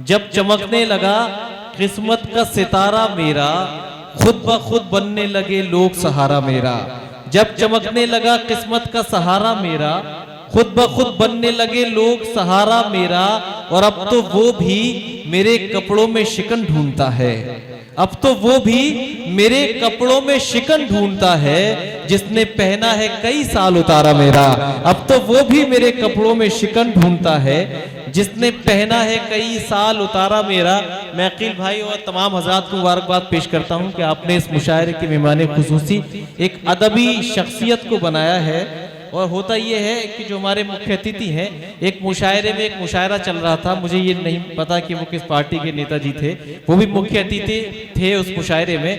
जब चमकने लगा किस्मत का सितारा मेरा, खुद ब खुद बनने लगे लोग सहारा मेरा। जब चमकने लगा किस्मत का सहारा मेरा, खुद ब खुद बनने लगे लोग सहारा मेरा। और अब तो वो भी मेरे कपड़ों में शिकन ढूंढता है, अब तो वो भी मेरे कपड़ों में शिकन ढूंढता है, जिसने पहना है कई साल उतारा मेरा। अब तो वो भी मेरे कपड़ों में शिकन ढूंढता है, जिसने पहना है कई साल उतारा मेरा। मैं अकील भाई और तमाम हज़रात को मुबारकबाद पेश करता हूं कि आपने इस मुशायरे के मेहमान खुसूसी एक अदबी शख्सियत को बनाया है। और होता ये है कि जो हमारे मुख्य अतिथि हैं, एक मुशायरे में एक मुशायरा चल रहा था, मुझे ये नहीं पता कि वो किस पार्टी के नेताजी थे, वो भी मुख्य अतिथि थे उस मुशायरे में।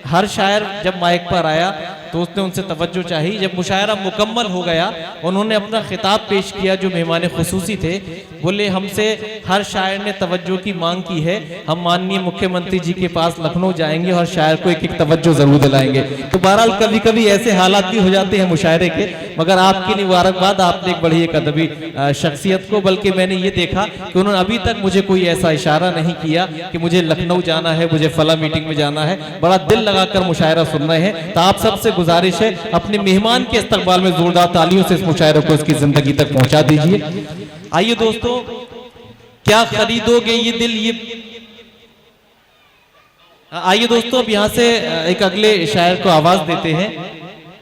हर शायर जब माइक पर आया तो उसने उनसे तवज्जो चाहिए। जब मुशायरा मुकम्मल हो गया, उन्होंने अपना खिताब पेश किया। जो मेहमान खुसूसी थे बोले, हमसे हर शायर ने तवज्जो की मांग की है, हम माननीय मुख्यमंत्री जी के पास लखनऊ जाएंगे और शायर को एक एक तवज्जो जरूर दिलाएंगे। तो बहरहाल कभी कभी ऐसे हालात भी हो जाते हैं मुशायरे के, मगर आपकी मुबारकबाद, आपने एक बड़ी एक अदबी शख्सियत को, बल्कि मैंने ये देखा कि उन्होंने अभी तक मुझे कोई ऐसा इशारा नहीं किया कि मुझे लखनऊ जाना है, मुझे फला मीटिंग में जाना है। बड़ा दिल लगाकर मुशायरा सुन रहे हैं। तो आप सबसे गुजारिश है, अपने मेहमान के इस्तकबाल में जोरदार तालियों से इस मुशायरे को इसकी जिंदगी तक पहुंचा दीजिए। आइए दोस्तों, क्या खरीदोगे ये दिल ये। आइए दोस्तों, अब यहां से एक अगले शायर को आवाज देते हैं।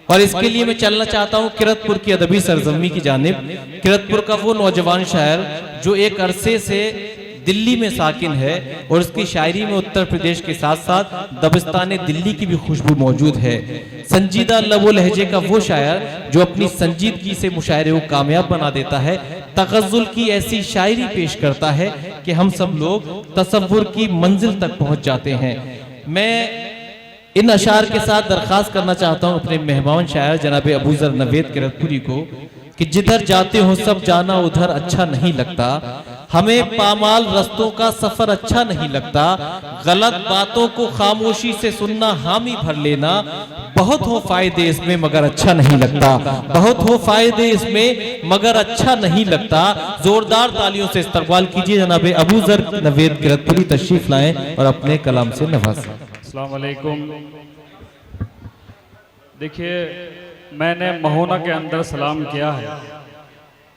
और इसके लिए मैं चलना चाहता हूं किरतपुर की अदबी सरजमी की जानिब। किरतपुर का वो नौजवान शायर जो एक अरसे से दिल्ली में साकिन है और उसकी शायरी में उत्तर प्रदेश के साथ साथ दबिस्तान दिल्ली की भी खुशबू मौजूद है। संजीदा लबो लहजे का वो शायर जो अपनी संजीदगी से मुशायरे को कामयाब बना देता है, तगज़्ज़ुल की ऐसी शायरी पेश करता है कि हम सब लोग तसव्वुर की मंजिल तक पहुंच जाते हैं। मैं इन अशार के साथ दरख्वास्त करना चाहता हूं अपने मेहमान शायर जनाब अबू ज़र नवेद किरतपुरी को कि जिधर जाते हो सब जाना उधर अच्छा नहीं लगता, हमें पामाल रस्तों का सफर अच्छा नहीं लगता, गलत बातों को खामोशी से सुनना, हामी भर लेना, बहुत हो फायदे इसमें मगर अच्छा नहीं लगता, बहुत हो फायदे इसमें मगर अच्छा नहीं लगता। जोरदार तालियों से इस्तकबाल कीजिए जनाब अबू ज़र नवेद किरतपुरी, तशरीफ लाएं और अपने कलाम से नवाजें। अस्सलाम वालेकुम। देखिए, मैंने महोना के अंदर सलाम किया है,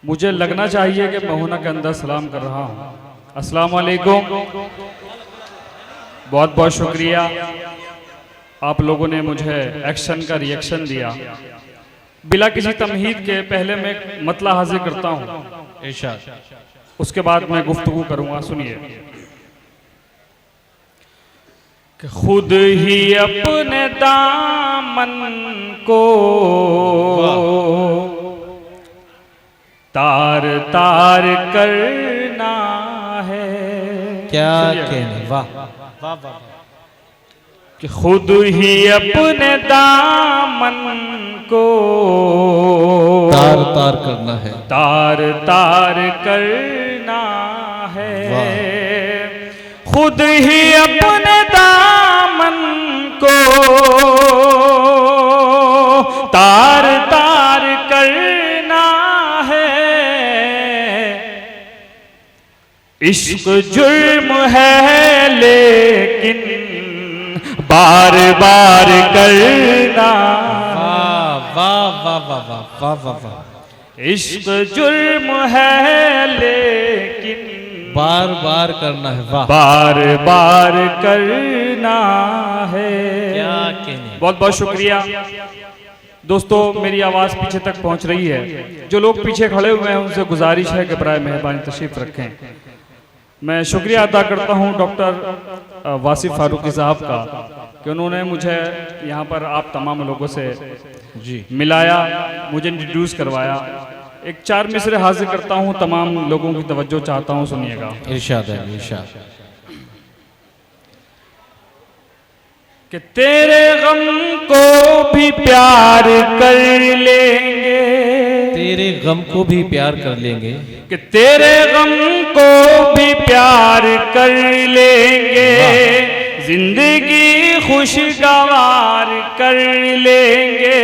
मुझे लगना चाहिए कि महोना के अंदर सलाम कर रहा हूँ। अस्सलाम वालेकुम, बहुत बहुत शुक्रिया, आप लोगों ने मुझे एक्शन का रिएक्शन दिया। बिला किसी तमहीद के पहले मैं मतला हाजिर करता हूँ, इरशाद, उसके बाद मैं गुफ्तगू करूँगा। सुनिए कि खुद ही अपने दामन को तार तार करना है। क्या कहने, वाह वाह वाह। कि खुद ही अपने दामन को तार तार करना है, तार तार करना है। खुद ही अपने दामन को तार तार करना है। इश्क जुर्म है लेकिन बार बार करना। वाह वाह वाह वाह वाह वाह वाह। इश्क जुर्म है लेकिन बार बार करना है, वाह, बार बार करना है। क्या कहने। बहुत बहुत शुक्रिया दोस्तों, मेरी आवाज़ पीछे तक पहुंच रही है। जो लोग पीछे खड़े हुए हैं उनसे गुजारिश है कि बराए मेहरबानी तशरीफ रखें। मैं शुक्रिया अदा करता हूं डॉक्टर वासिफ फारूकी साहब का कि उन्होंने मुझे यहाँ पर आप तमाम लोगों से जी मिलाया, मुझे इंट्रोड्यूस करवाया। एक चार मिसरे हाजिर करता हूँ, तमाम लोगों की तवज्जो चाहता हूँ, सुनिएगा। इरशाद है, इरशाद। कि तेरे गम को भी प्यार कर लेंगे, तेरे गम को भी प्यार कर लेंगे, कि तेरे गम को भी प्यार कर लेंगे, जिंदगी खुशगवार कर लेंगे,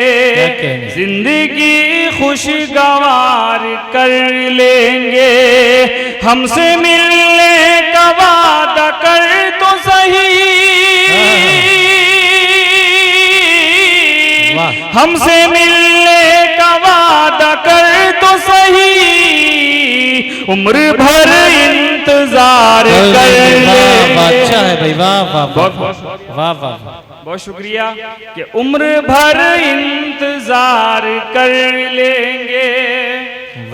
जिंदगी खुशगवार कर लेंगे, हमसे मिलने का हमसे मिलने का वादा कर तो सही, उम्र भर इंतजार कर ले। अच्छा है भाई, वाह वाह वाह वाह, बहुत शुक्रिया कि उम्र भर इंतजार कर लेंगे।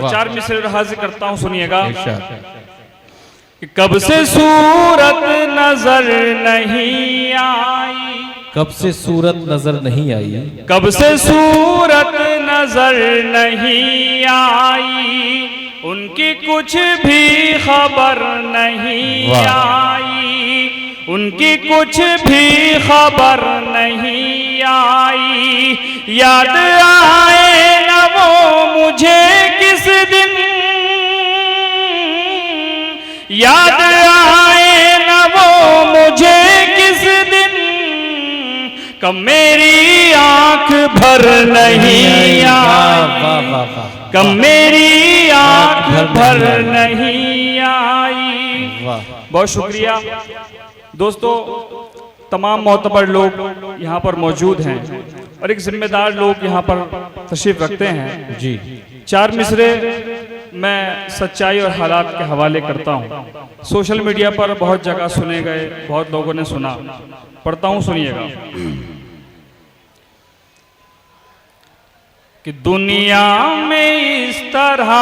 चार मिसरे हाजिर करता हूं, सुनिएगा। कि कब से सूरत नजर नहीं आई, कब से सूरत नजर नहीं आई, कब से सूरत नजर नहीं आई, उनकी कुछ भी खबर नहीं आई, उनकी कुछ भी खबर नहीं आई। याद आए न वो मुझे किस दिन, याद आए न वो मुझे किस दिन, कब मेरी आंख भर नहीं आई, कब मेरी आंख भर नहीं आई। बहुत शुक्रिया दोस्तों। तमाम मोतबर लोग यहाँ पर मौजूद हैं और एक जिम्मेदार लोग यहाँ पर तशरीफ रखते हैं जी। चार मिसरे मैं सच्चाई और हालात के हवाले करता हूँ। सोशल मीडिया पर बहुत जगह सुने गए, बहुत लोगों ने सुना, पढ़ता हूँ, सुनिएगा। कि दुनिया में इस तरह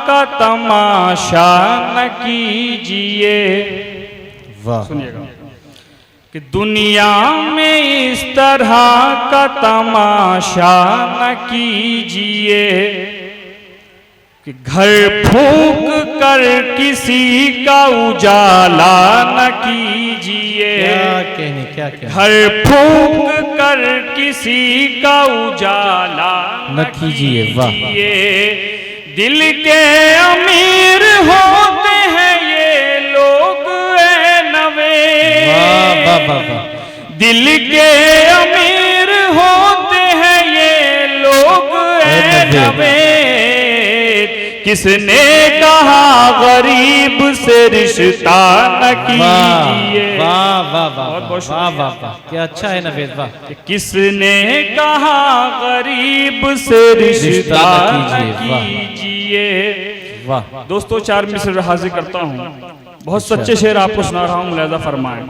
का तमाशा न कीजिए, सुनिएगा। कि दुनिया में इस तरह का तमाशा न कीजिए, कि घर फूंक कर किसी का उजाला न कीजिए, क्या घर फूंक कर किसी का उजाला न कीजिए। दिल के अमीर होते हैं ये लोग ए नवेद, दिल के अमीर होते हैं ये लोग ए नवेद। किसने कहा गरीब से रिश्ता न कीजिए। वाह वाह वाह वाह वाह, क्या अच्छा है नवेद, वाह। किसने कहा गरीब से रिश्ता न कीजिए। वाह दोस्तों, चार मिसरे हाजिर करता हूँ, बहुत सच्चे शेर आपको सुना रहा हूँ, मुलाहिजा फरमाएं।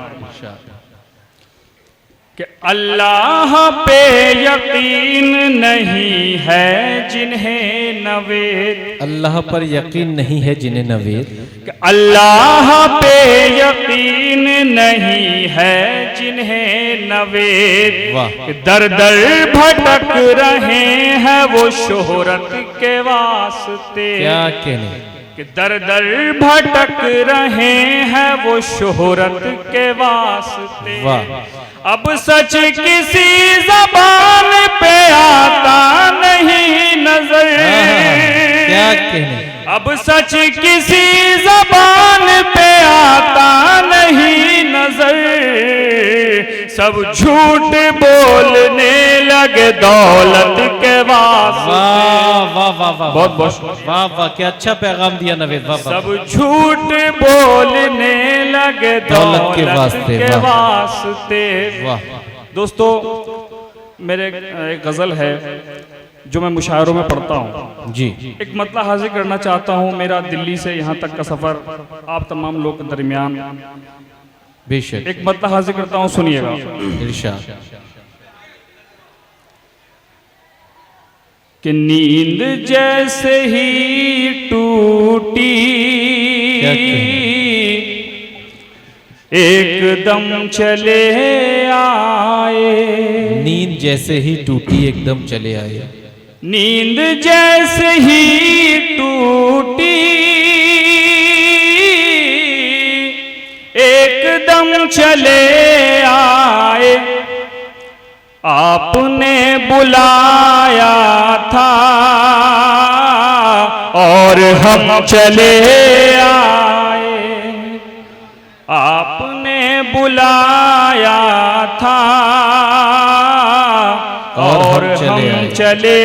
कि अल्लाह पे यकीन नहीं है जिन्हें नवेद, अल्लाह पर यकीन नहीं है जिन्हें नवेद, कि अल्लाह पे यकीन नहीं है जिन्हें नवेद। दर दर भटक रहे हैं वो शोहरत के वास्ते, क्या कहने, कि दर दर भटक रहे हैं वो शोहरत के वास्ते। अब सच किसी ज़बान पे आता नहीं नजर, क्या कहने, अब सच किसी ज़बान पे आता नहीं नजर। सब झूठ बोलने लगे दौलत के वास्ते। वाह वाह वाह वाह, बहुत बहुत वाह वाह, क्या अच्छा पैगाम दिया नवेद, वाह। सब झूठ बोलने लगे दौलत के वास्ते। वाह। दोस्तों, मेरे एक गजल है जो मैं मुशायरों में पढ़ता हूँ जी। एक मतलब हाजिर करना चाहता हूँ। मेरा दिल्ली से यहाँ तक का सफर आप तमाम लोग के दरमियान बेशक एक मतलब हाजिर करता हूँ, सुनिएगा। इरशाद। कि नींद जैसे ही टूटी एकदम चले आए, नींद जैसे ही टूटी एकदम चले आए, नींद जैसे ही टूटी एकदम चले आए। आपने बुलाया था और हम चले आए, आपने बुलाया था और हम चले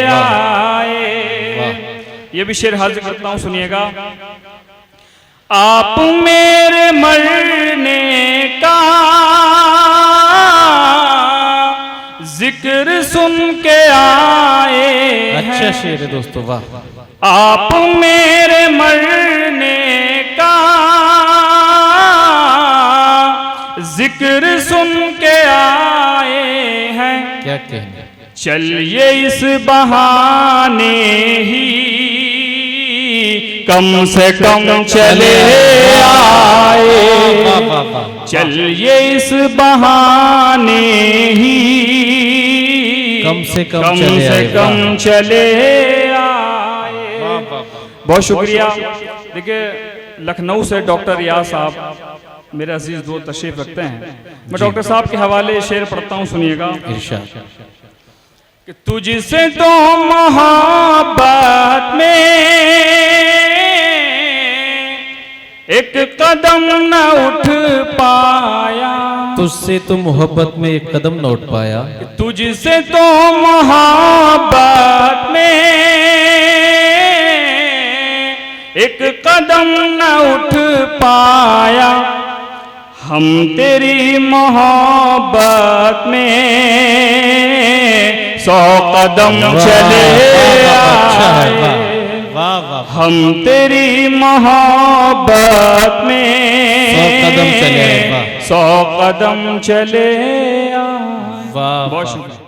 आए। ये भी शेर हाजिर करता हूं, सुनिएगा। आप मेरे मरने का जिक्र सुन के आए अच्छा हैं, शेर है दोस्तों, वाह। आप मेरे मरने का जिक्र सुन के आए हैं। क्या कहने, चलिए इस बहाने ही कम से कम चले आए, वाह वाह वाह, चलिए इस बहाने ही कम से कम कम चले से आए, कम वाह। चले आए। वाह वाह। बहुत शुक्रिया। देखिए, लखनऊ से डॉक्टर रियाज साहब मेरे अजीज दोस्त तशरीफ रखते हैं। मैं डॉक्टर साहब के हवाले शेर पढ़ता हूँ, सुनिएगा। इरशाद। कि तुझसे तो मोहब्बत में एक कदम न उठ पाया, तुझसे तो मोहब्बत में एक कदम न उठ पाया, तुझसे तो मोहब्बत में एक कदम न उठ पाया, हम तेरी मोहब्बत में 100 कदम चले आए, वाह वाह, हम तेरी मोहब्बत में 100 कदम चले आए, वाह। 100 कदम चले आए। वाह बहुत वाह। शुक्रिया।